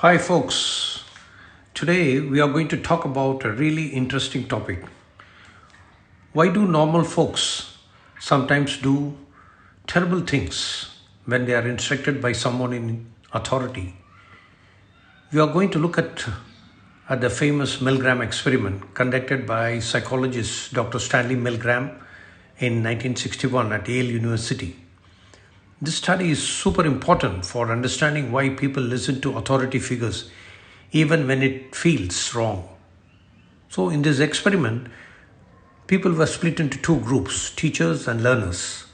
Hi, folks. Today we are going to talk about a really interesting topic. Why do normal folks sometimes do terrible things when they are instructed by someone in authority? We are going to look at the famous Milgram experiment conducted by psychologist Dr. Stanley Milgram in 1961 at Yale University. This study is super important for understanding why people listen to authority figures even when it feels wrong. So, in this experiment, people were split into two groups, teachers and learners.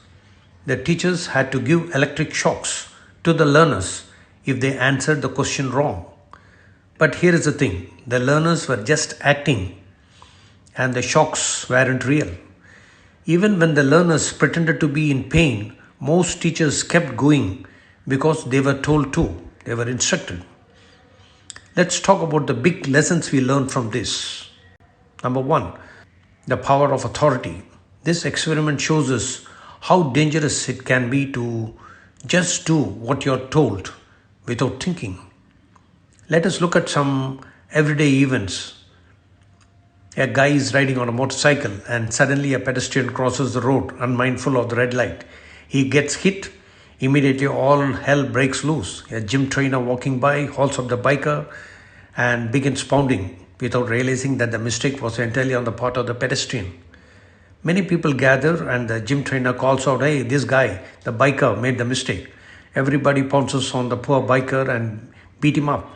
The teachers had to give electric shocks to the learners if they answered the question wrong. But here is the thing, the learners were just acting and the shocks weren't real. Even when the learners pretended to be in pain, most teachers kept going because they were told to, they were instructed. Let's talk about the big lessons we learned from this. Number one, the power of authority. This experiment shows us how dangerous it can be to just do what you're told without thinking. Let us look at some everyday events. A guy is riding on a motorcycle and suddenly a pedestrian crosses the road unmindful of the red light. He gets hit. Immediately all hell breaks loose. A gym trainer walking by halts up the biker and begins pounding without realizing that the mistake was entirely on the part of the pedestrian. Many people gather and the gym trainer calls out, "Hey, this guy, the biker, made the mistake." Everybody pounces on the poor biker and beat him up.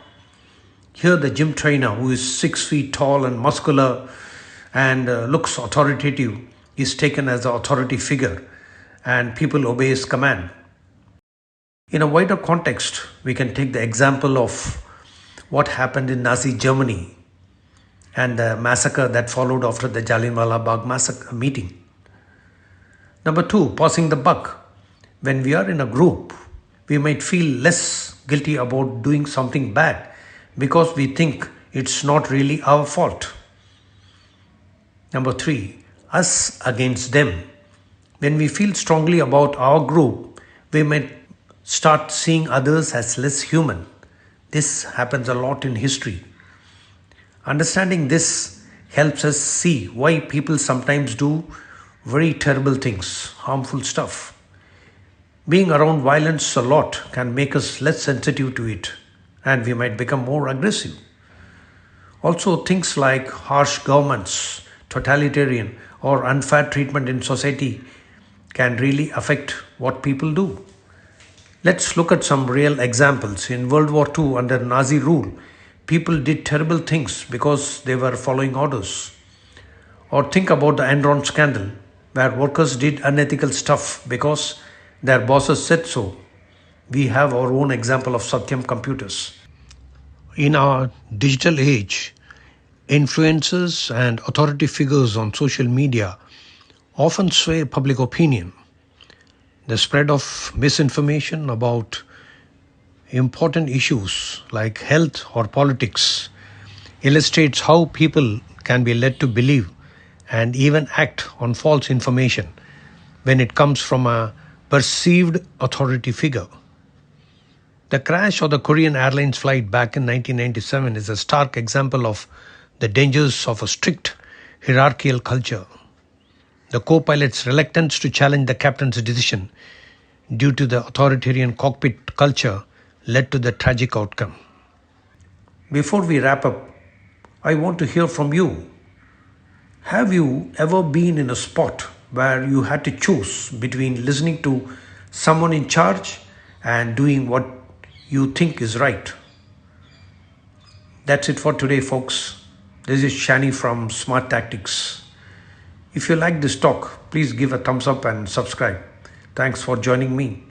Here the gym trainer, who is 6 feet tall and muscular and looks authoritative, is taken as the authority figure and people obey his command. In a wider context, we can take the example of what happened in Nazi Germany and the massacre that followed after the Jallianwala Bagh massacre meeting. Number two, passing the buck. When we are in a group, we might feel less guilty about doing something bad because we think it's not really our fault. Number three, us against them. When we feel strongly about our group, we might start seeing others as less human. This happens a lot in history. Understanding this helps us see why people sometimes do very terrible things, harmful stuff. Being around violence a lot can make us less sensitive to it, and we might become more aggressive. Also, things like harsh governments, totalitarian, or unfair treatment in society can really affect what people do. Let's look at some real examples. In World War II, under Nazi rule, people did terrible things because they were following orders. Or think about the Enron scandal, where workers did unethical stuff because their bosses said so. We have our own example of Satyam computers. In our digital age, influencers and authority figures on social media often sway public opinion. The spread of misinformation about important issues like health or politics illustrates how people can be led to believe and even act on false information when it comes from a perceived authority figure. The crash of the Korean Airlines flight back in 1997 is a stark example of the dangers of a strict hierarchical culture. The co-pilot's reluctance to challenge the captain's decision due to the authoritarian cockpit culture led to the tragic outcome. Before we wrap up, I want to hear from you. Have you ever been in a spot where you had to choose between listening to someone in charge and doing what you think is right? That's it for today, folks. This is Shani from Smart Tactics. If you like this talk, please give a thumbs up and subscribe. Thanks for joining me.